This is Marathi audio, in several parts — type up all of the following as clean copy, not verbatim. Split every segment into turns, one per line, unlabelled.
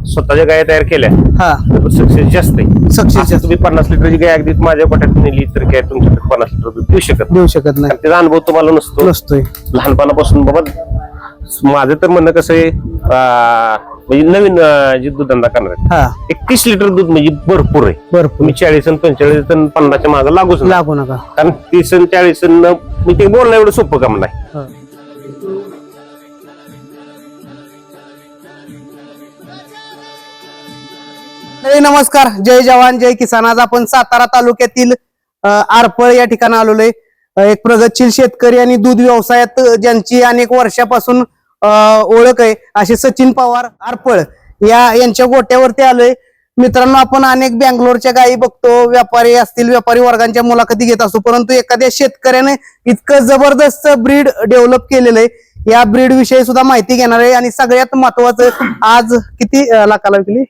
स्वतःच्या गाय तयार केल्या
हा
सक्सेस जास्त आहे.
सक्सेस
तुम्ही 50 लिटरची गाय अगदी माझ्या गोठ्यात नेली तर काय तुमच्याकडे 50 लिटर दूध
देऊ शकत नाही.
त्याचा अनुभव तुम्हाला
नसतोय.
लहानपणापासून बाबा माझं तर म्हणणं कसं आहे म्हणजे नवीन जे दूधधंदा करणार 31 लिटर दूध म्हणजे भरपूर आहे. तुम्ही 40 आणि 45 आणि 50च्या मागे लागू
नका,
कारण 30 आणि 40 मी ते बोलणं एवढं सोपं काम नाही.
नमस्कार, जय जवान जय किसान. आज आपण सातारा तालुक्यातील आरपळ या ठिकाणी आलेलो आहे. एक प्रगतशील शेतकरी आणि दूध व्यवसायात ज्यांची अनेक वर्षापासून ओळख आहे असे सचिन पवार आरपळ यांच्या गोट्यावरती आलोय. मित्रांनो, आपण अनेक बँगलोरच्या गायी बघतो, व्यापारी असतील, व्यापारी वर्गांच्या मुलाखती घेत असतो, परंतु एखाद्या शेतकऱ्याने इतकं जबरदस्त ब्रीड डेव्हलप केलेलं आहे. या ब्रीड विषयी सुद्धा माहिती घेणार आहे. आणि सगळ्यात महत्वाचं, आज किती लाखाला विकली?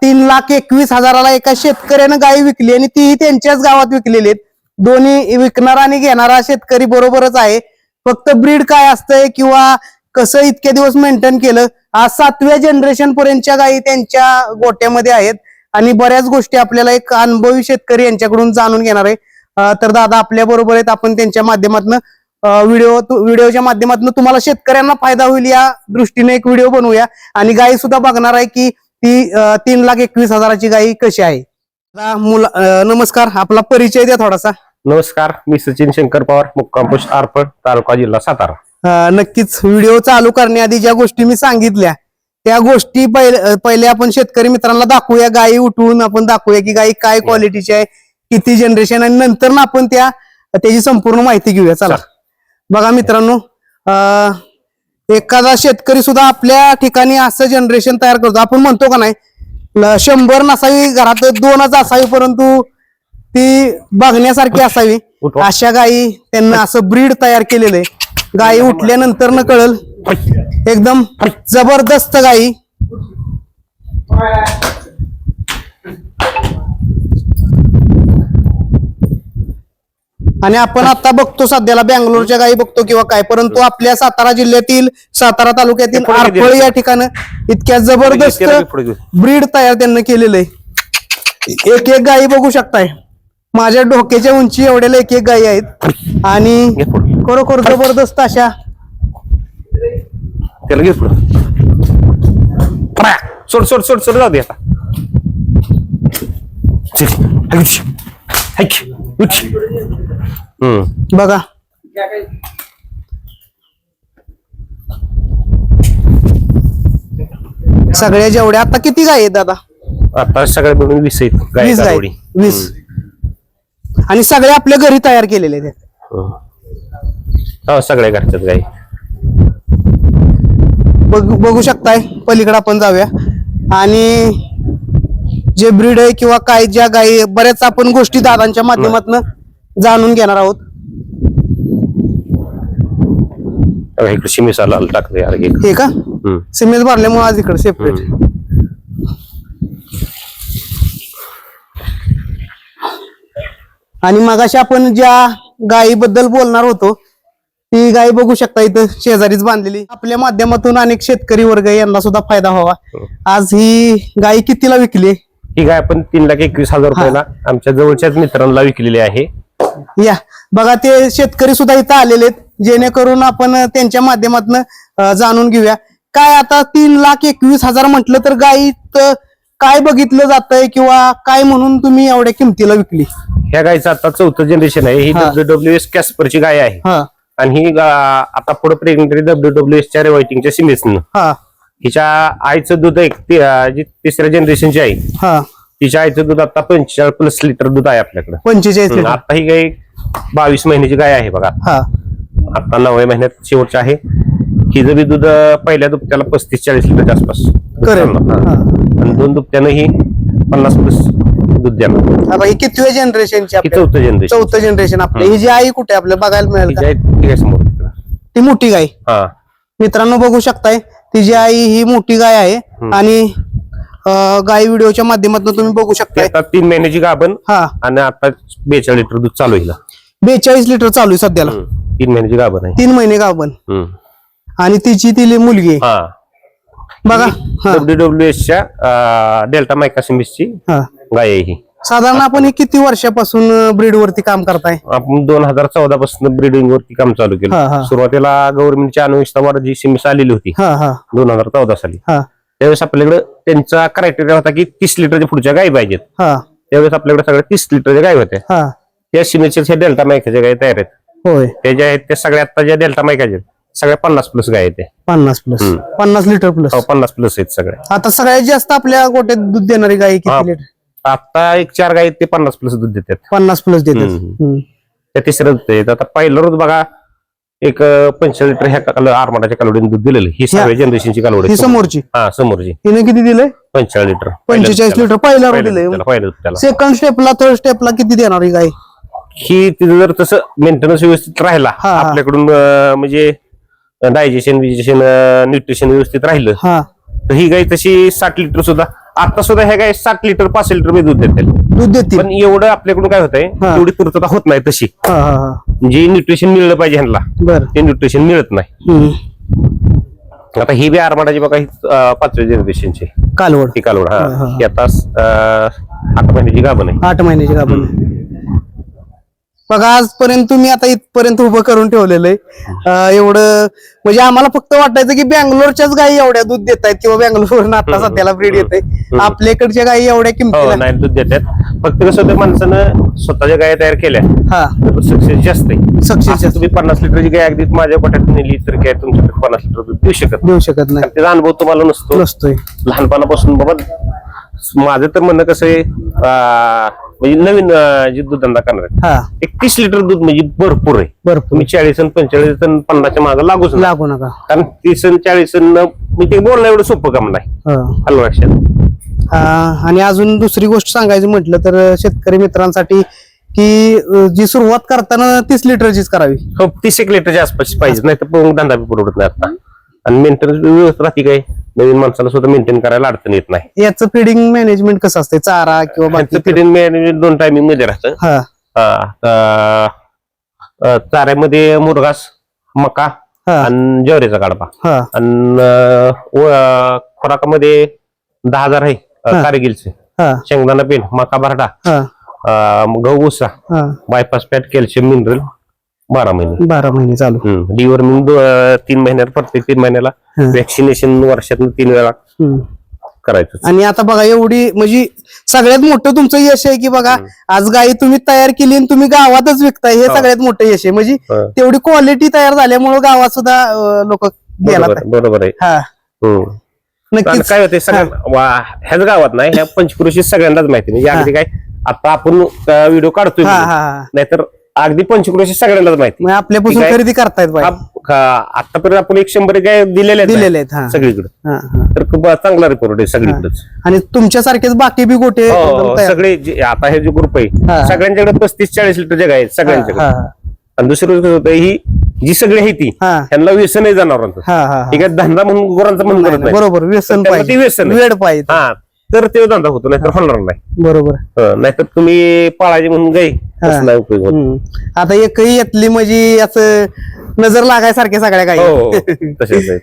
3,21,000 एका शेतकऱ्यानं गायी विकली आणि तीही त्यांच्याच गावात विकलेली आहेत. दोन्ही विकणारा आणि घेणारा शेतकरी बरोबरच आहे. फक्त ब्रीड काय असतंय किंवा कसं इतके दिवस मेंटेन केलं, आज 7व्या जनरेशन पर्यंतच्या गायी त्यांच्या गोट्यामध्ये आहेत. आणि बऱ्याच गोष्टी आपल्याला एक अनुभवी शेतकरी यांच्याकडून जाणून घेणार आहे. तर दादा आपल्या बरोबर आहेत. आपण त्यांच्या माध्यमातून व्हिडिओच्या माध्यमातून तुम्हाला शेतकऱ्यांना फायदा होईल या दृष्टीने एक व्हिडिओ बनवूया. आणि गायी सुद्धा बघणार आहे की ती 3,21,000ची गायी कशी आहे. नमस्कार, आपला परिचय द्या थोडासा.
नमस्कार, मी सचिन शंकर पवार, मुक्काम पोस्ट आरपळ, तालुका जिल्हा सातारा.
नक्कीच व्हिडिओ चालू करण्याआधी ज्या गोष्टी मी सांगितल्या त्या गोष्टी पहिले आपण शेतकरी मित्रांना दाखवूया. गायी उठवून आपण दाखवूया की गायी काय क्वालिटीची आहे, किती जनरेशन, आणि नंतर ना आपण त्याची संपूर्ण माहिती घेऊया. चला बघा मित्रांनो, एखादा शेतकरी सुद्धा आपल्या ठिकाणी असं जनरेशन तयार करतो. आपण म्हणतो का नाही 100 नसावी घरात, 2च असावी, परंतु ती बघण्यासारखी असावी. अशा गायी त्यांना असं ब्रीड तयार केलेलं आहे. गायी उठल्यानंतर न कळल, एकदम जबरदस्त गायी. आणि आपण आता बघतो सध्याला बँगलोरच्या गायी बघतो किंवा काय, परंतु आपल्या सातारा जिल्ह्यातील, सातारा तालुक्यातील आरपळ या ठिकाणी इतक्या जबरदस्त ब्रीड तयार त्यांनी केलेलं आहे. एक एक गायी बघू शकताय, माझ्या डोक्याच्या उंची एवढ्याला एक एक गायी आहेत. आणि खरोखर जबरदस्त अशा.
त्याला घे पुढं, सोड सोड सोड सोड, जाऊ दे आता.
बघा सगळ्या जेवढ्या आता किती गाय आहेत दादा?
आता सगळ्या मिळून 20 आहेत गाय.
20 आणि सगळ्या आपल्या घरी तयार केलेले आहेत.
सगळ्या घरच्याच गाई
बघू शकताय. पलीकडे आपण जाऊया आणि जे ब्रीड आहे किंवा काय ज्या गायी, बऱ्याच आपण गोष्टी दादांच्या माध्यमातून जाणून घेणार आहोत.
इकडे शिमेस आला टाकले
हे का सिमेंट भरल्यामुळे आज इकडे सेपरेट. आणि मगाशी आपण ज्या गायी बद्दल बोलणार होतो ती गाय बघू शकता इथं शेजारीच बांधलेली. आपल्या माध्यमातून अनेक शेतकरी वर्ग यांना सुद्धा फायदा व्हावा. आज ही गाय कितीला विकली?
ही गाय आपण 3,21,000 रुपयाला आमच्या जवळच्याच मित्रांना विकलेली आहे.
या बघा, ते शेतकरी सुद्धा इथं आलेले आहेत, जेणेकरून आपण त्यांच्या माध्यमातून जाणून घेऊया. काय आता 3,21,000 म्हटलं तर गायीत काय बघितलं जातंय किंवा काय म्हणून तुम्ही एवढ्या किमतीला विकली?
ह्या गायचं आता 4थं जनरेशन आहे. ही WWS कॅस्परची गाय आहे. आणि ही आता पुढे प्रेग्नेंट WWSच्या रेवायटिंगच्या सिमेसनं. हिच्या आईचं दूध एक जी 3ऱ्या जनरेशनची आहे, तिच्या आईचं दूध आता 45+ लिटर दूध आहे आपल्याकडे.
45 लिटर.
आता ही गाय 22 महिन्याची गाय आहे बघा. आता 9व्या महिन्यात शेवटची आहे. हिचं बी दूध पहिल्या दुभत्याला 35-40 लिटरच्या आसपास आणि 2 दुभत्यानं ही 50+ दूध देणार.
आता ही कितव्या जनरेशनची?
4थं
जनरेशन. आपली ही जी आई कुठे आपल्याला बघायला मिळेल?
समोर
ती मोठी गाय मित्रांनो बघू शकताय. तिची आई ही मोठी गाय आहे. आणि गाय व्हिडिओच्या माध्यमातून तुम्ही बघू शकता.
आता 3 महिन्याची गाभण आणि आता 42 लिटर दूध चालू आहे.
42 लिटर चालू आहे सध्याला.
3 महिन्याची गाभण आहे.
3 महिने गाभण. आणि तिची मुलगी बघा
WWS च्या डेल्टा मायका सिमिसची गाय आहे ही.
साधारण आपण हे किती वर्षापासून ब्रीड वरती काम करताय?
आपण 2014 पासून ब्रीडिंग वरती काम चालू केलं. सुरुवातीला गव्हर्नमेंटच्या अनुष्ठावर जी सिमिस आलेली होती 2014 साली, त्यावेळेस आपल्याकडे त्यांचा क्रायटेरिया होता की 30 लिटरच्या पुढच्या गायी पाहिजेत. त्यावेळेस आपल्याकडे सगळ्या 30 लिटरच्या गायी होत्या. त्या सिमिसच्या डेल्टा मायकाच्या गायी तयार आहेत.
होय,
त्या ज्या आहेत त्या सगळ्या आता ज्या डेल्टा मायकाच्या सगळ्या 50+ गाय आहेत.
50 लिटर प्लस
50+ आहेत सगळ्या.
आता सगळ्यात जास्त आपल्या गोट्यात दूध देणारी गाय किती लिटर?
आता एक 4 गाय ते 50+ दूध देतात.
50+ देतात.
त्या तिसऱ्या दूध देतात. आता पहिलं रोज बघा एक 45 लिटर ह्या आरमाडाच्या कालवडीने दूध दिलेलं. ही 7व्या जनरेशनची कालवडी
ही समोरची.
समोरची
हिने किती दिलंय?
45 लिटर.
45 लिटर पहिला रोज दिलंय. सेकंड स्टेपला थर्ड स्टेपला किती देणार ही गाय?
ही तिथं जर तसं मेंटेनन्स व्यवस्थित राहिला आपल्याकडून, म्हणजे डायजेशन न्यूट्रिशन व्यवस्थित राहिलं, तर ही गाय तशी 60 लिटर सुद्धा, आता सुद्धा ह्या गाय 60 लिटर 5 लिटर दूध देते. पण एवढं आपल्याकडून काय होतंय, तेवढी पूर्तता होत नाही तशी. जे न्यूट्रिशन मिळलं पाहिजे ह्यांना ते न्यूट्रिशन मिळत नाही. आता ही बी आरमाडाची बघा, ही 5व्या जनरेशनची
कालवड.
ही कालवड ही आता 8 महिन्याची गाभण आहे.
8 महिन्याची गाभण. बघा आजपर्यंत तुम्ही आता इथपर्यंत उभं करून ठेवलेलं आहे. एवढं म्हणजे आम्हाला फक्त वाटायचं की बँगलोरच्याच गायी एवढ्या दूध देत आहेत किंवा बँगलोरवरून आता सध्याला ब्रीड येते. आपल्याकडच्या गायी एवढ्या किमतीला
नाही दूध देतात. फक्त कसं होतं, माणसानं स्वतःच्या गाय तयार केल्या सक्सेस जास्त आहे.
सक्सेस
तुम्ही 50 लिटरची गाय अगदी माझ्या गोठ्यात नेली तर काय तुमच्याकडे 50 लिटर दूध देऊ शकत
नाही.
त्याचा अनुभव तुम्हाला नसतोय लहानपणापासून. बाबा माझं तर म्हणणं कसं आहे, म्हणजे नवीन जे दूध धंदा करणार आहे, 31 लिटर दूध म्हणजे भरपूर आहे. तुम्ही 40 आणि 45 आणि 50च्या मागे लागू नका. कारण 30 आणि 40 म्हणजे बोलणं एवढं सोपं काम नाही. आलं लक्षात.
आणि अजून दुसरी गोष्ट सांगायची म्हटलं तर शेतकरी मित्रांसाठी की जी सुरुवात करताना 30 लिटरचीच करावी.
30 लिटरच्या आसपास पाहिजे, नाही तर धंदा बी परवडत नाही आता. आणि मेंटेनन्स व्यवस्थित राहते, काय नवीन माणसाला सुद्धा मेंटेन करायला अडचण येत नाही.
याचं फिडिंग मॅनेजमेंट कसं असते? चारा किंवा
फिडिंग मॅनेजमेंट 2 टायमिंग मध्ये राहतं. चाऱ्यामध्ये मुरघास, मका आणि ज्वारीचा गाडबा. आणि खोराकामध्ये 10,000 आहे कारगिलचे, शेंगदाणा पेंड, मका भरडा, गहू भुसा, बायपास पॅट, कॅल्शियम मिनरल 12 महिने
चालू.
डिवॉर्मिंग 3 महिन्यात, प्रत्येक 3 महिन्याला. वॅक्सिनेशन वर्षातून 3 वेळा करायचं.
आणि आता बघा एवढी म्हणजे सगळ्यात मोठं तुमचं यश आहे की बघा आज गाई तुम्ही तयार केली आणि तुम्ही गावातच विकताय, हे सगळ्यात मोठं यश आहे. म्हणजे तेवढी क्वालिटी तयार झाल्यामुळे गावात सुद्धा लोक गेला.
बरोबर आहे. नक्कीच. काय होते सगळ्या ह्याच गावात नाही, ह्या पंचक्रोशीत सगळ्यांनाच माहिती. म्हणजे अगदी काय आता आपण व्हिडिओ काढतोय, नाहीतर अगदी पंचक्रोशी सगळ्यांनाच माहिती.
आपल्यापासून खरेदी करतायत
आतापर्यंत आपण 100 काय दिलेले आहेत सगळीकडे, तर खूप चांगला रिपोर्ट आहे सगळीकडेच.
आणि तुमच्यासारखेच बाकी बी गोटे
सगळे आता हे जो ग्रुप आहे सगळ्यांच्याकडे 35-40 लिटरच्या गाय आहेत सगळ्यांच्याकडे. आणि दुसरी गोष्ट होतं, ही जी सगळी आहे ती त्यांना व्यसन आहे जनावरांचं. ठीक आहे, धंदा म्हणून गुरांचा म्हणून करत नाही.
बरोबर, व्यसन पाहिजे,
व्यसन
वेळ पाहिजे,
तर ते धंदा होतो, नाहीतर होणार नाही.
बरोबर.
नाहीतर तुम्ही पाळायचे म्हणून गाई नाही उपयोग होत.
आता एकही येतली म्हणजे असं नजर लागायसारख्या सगळ्या गाई
तसेच आहेत.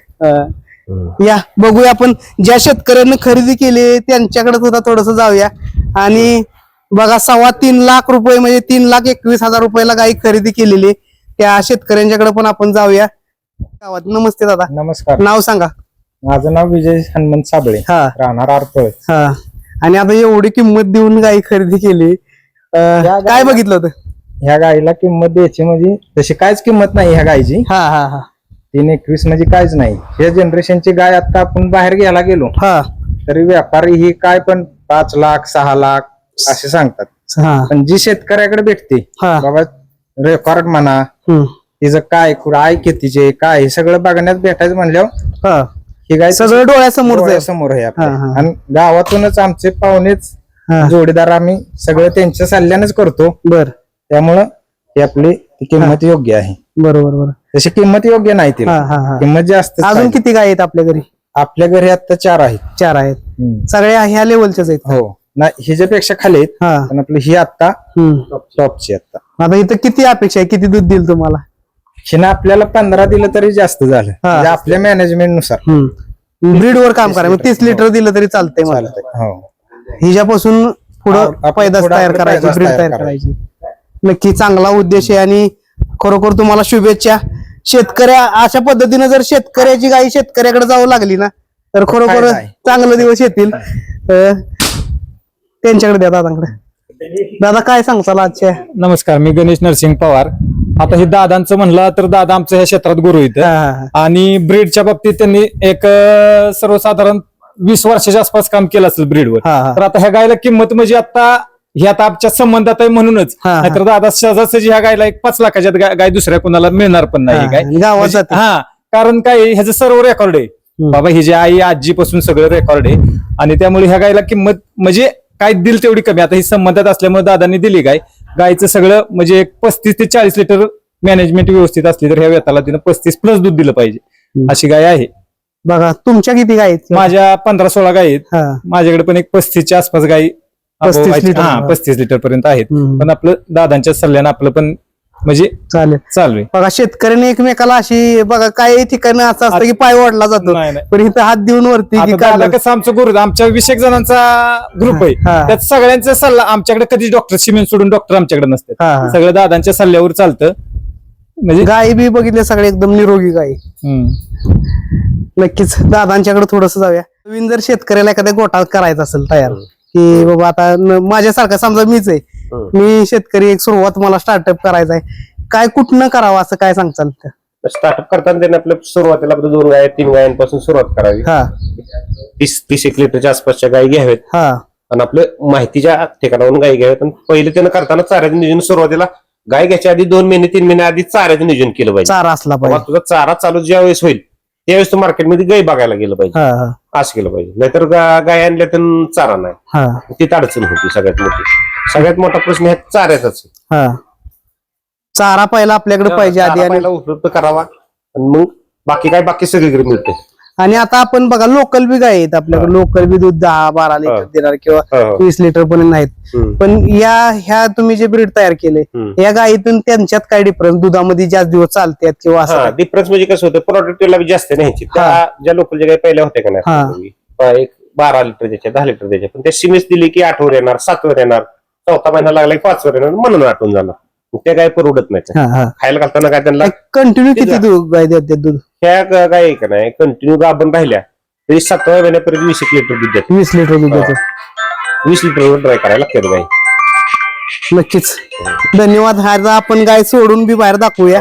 या बघूया आपण ज्या शेतकऱ्यांनी खरेदी केली त्यांच्याकडे सुद्धा थोडस जाऊया. आणि बघा 3.25 लाख रुपये म्हणजे 3,21,000 रुपयाला गाई खरेदी केलेली, त्या शेतकऱ्यांच्याकडे पण आपण जाऊया गावात. नमस्ते दादा.
नमस्कार.
नाव सांगा.
माझं नाव विजय हनुमंत साबळे, राहणार आरतोळ.
आणि आता एवढी किंमत देऊन गाई खरेदी केली, काय बघितलं होतं?
ह्या गाईला किंमत द्यायची म्हणजे तशी काहीच किंमत नाही ह्या गायची. 321 म्हणजे काहीच नाही. ह्या जनरेशनची गाय आता आपण बाहेर घ्यायला गेलो तरी व्यापारी ही काय पण 5 लाख 6 लाख असे सांगतात. पण जी शेतकऱ्याकडे भेटते बाबा, रेकॉर्ड म्हणा, तिचं काय आय कितीचे काय हे सगळं बघण्यात भेटायचं म्हणल्यावर ही गाय
सगळं
डोळ्यासमोर आहे आपल्या. आणि गावातूनच आमचे पाहुणेच जोडीदार आम्ही सगळं त्यांच्या सल्ल्यानेच करतो. त्यामुळं ही आपली किंमत योग्य आहे.
बरोबर.
तशी किंमत योग्य नाही तिला, किंमत जास्त.
अजून किती गाय आहेत आपल्या घरी?
आपल्या घरी आता 4 आहेत.
4 आहेत. सगळ्या ह्या लेवलच्याच आहेत?
हो, नाही ह्याच्यापेक्षा खाली आहेत, पण आपली ही आता टॉपची.
आता इथं किती अपेक्षा आहे, किती दूध देईल तुम्हाला?
हिनं आपल्याला 15 दिलं तरी जास्त झालं, म्हणजे आपल्या मॅनेजमेंट नुसार.
ब्रीडवर काम करा, 30 लिटर दिलं तरी चालतंय मला.
चालतंय. हो.
हिच्यापासून पुढं
आपलं
पैदास
पुढं
तयार
आपलं
करायची,
पैदास
ब्रीड
तयार
तयार
करायची.
करायची. नक्की चांगला उद्देश आहे आणि खरोखर तुम्हाला शुभेच्छा. शेतकऱ्या अशा पद्धतीने जर शेतकऱ्याची गाई शेतकऱ्याकडे जाऊ लागली ना तर खरोखर
फायदा आहे.
चांगले दिवस येतील. त्यांच्याकडे द्या दादांकडे. दादा काय सांगताल आजच्या?
नमस्कार, मी गणेश नरसिंग पवार. आता हे दादांचं म्हणलं तर दादा आमचं ह्या क्षेत्रात गुरु इथं आणि ब्रीडच्या बाबतीत त्यांनी एक सर्वसाधारण 20 वर्षाच्या आसपास काम केलं असेल ब्रीडवर. तर आता ह्या गायला किंमत म्हणजे आता हे आता आमच्या संबंधात आहे म्हणूनच, नाहीतर दादा सहजासहजी ह्या गायला एक 5 लाखाच्या गाय दुसऱ्या कोणाला मिळणार पण नाही गाय.
गावात जाते.
कारण काय ह्याचं सर्व रेकॉर्ड आहे बाबा, हिची आई आजीपासून सगळं रेकॉर्ड आहे आणि त्यामुळे ह्या गायला किंमत म्हणजे काय दिल तेवढी कमी. आता ही संबंधात असल्यामुळे दादांनी दिली गाय. गायचं सगळं म्हणजे 35 ते 40 लिटर मॅनेजमेंट व्यवस्थित असली तर ह्या वेताला तिनं 35+ दूध दिलं पाहिजे अशी गाय आहे.
बघा तुमच्या किती गाय आहेत?
माझ्या 15-16 गाय आहेत. माझ्याकडे पण एक 35च्या आसपास गाई 35 लिटर पर्यंत आहेत. पण आपलं दादांच्या सल्ल्यानं आपलं पण म्हणजे
चालेल
चालू आहे.
बघा शेतकऱ्याने एकमेकाला अशी बघा काही ठिकाणी असं असतं की पाय ओढला जातो,
नाही, नाही.
पण इथं हात देऊन वरती की
आता
काढलं.
दादा कसं आमचं गुरु आमच्या 20 एक जणांचा ग्रुप आहे. त्यात सगळ्यांचा सल्ला आमच्याकडे कधीच डॉक्टर सिमेंट सोडून डॉक्टर आमच्याकडे नसतात. सगळं दादांच्या सल्ल्यावर चालतं. म्हणजे
गाय बी बघितले सगळे एकदम निरोगी गाय. नक्कीच दादांच्याकडे थोडस जाऊया. नवीन जर शेतकऱ्याला एखाद्या गोठा करायचा असेल तयार की बाबा आता माझ्यासारखा समजा मीच आहे, मी शेतकरी, एक सुरुवात मला स्टार्टअप करायचा आहे, काय कुठनं करावं असं काय सांगचाल?
स्टार्टअप करताना त्यांनी आपल्या सुरुवातीला आपल्या 2 गाय 3 गायांपासून सुरुवात करावी. 30 एक लिटरच्या आसपासच्या गायी घ्याव्यात आणि आपल्या माहितीच्या ठिकाणावरून गायी घ्याव्यात. आणि पहिले त्यानं करताना चाऱ्याचं नियोजन सुरुवातीला गाय घ्यायच्या आधी 2 महिने 3 महिने आधी चाऱ्याचं नियोजन केलं पाहिजे.
चारा असला
बाबा
पाहिजे.
तुझा चारा चालू ज्या वेळेस होईल त्यावेळेस तू मार्केटमध्ये गाय बघायला गेलं पाहिजे, असं केलं पाहिजे. नाहीतर गाय आणल्या तर चारा नाही, तिथं अडचण होती. सगळ्यात मोठा प्रश्न ह्या चाऱ्याचाच.
चारा पहिला आपल्याकडे पाहिजे आधी आणि
पहिला उपलब्ध करावा आणि मग बाकी सगळीकडे मिळते.
आणि आता आपण बघा लोकल बी गाय आहेत आपल्याकडे, लोकल बी दूध 10-12 लिटर देणार किंवा 20 लिटर पर्यंत नाहीत. पण ह्या तुम्ही जे ब्रीड तयार केले या गायीतून त्यांच्यात काय डिफरन्स, दुधामध्ये जास्त दिवस चालतात किंवा असं
डिफरन्स म्हणजे कसं होतं, प्रोडक्टिव्हला जास्त नाही. ज्या लोकलच्या गाय पहिल्या होत्या का नाही, एक 12 लिटर द्यायच्या 10 लिटर द्यायच्या, पण त्या सिमेस दिली की 8 वर येणार, 7 वर येणार, 4था महिना लागला की 5 वर येणार, म्हणून आटून जाणार. त्या गाय परवडत नाही. खायला घालताना काय त्यांना
कंटिन्यू किती गाय देतात दूध?
ह्या गाय का नाही कंटिन्यू गाभण राहिल्या तरी 7व्या महिन्यापर्यंत 20 लिटर दूध देतात.
20 लिटर दूध देतात.
20 लिटरवर ड्राय करायला लागतात गाय.
नक्कीच धन्यवाद. हा आपण गाय सोडून बी बाहेर दाखवूया.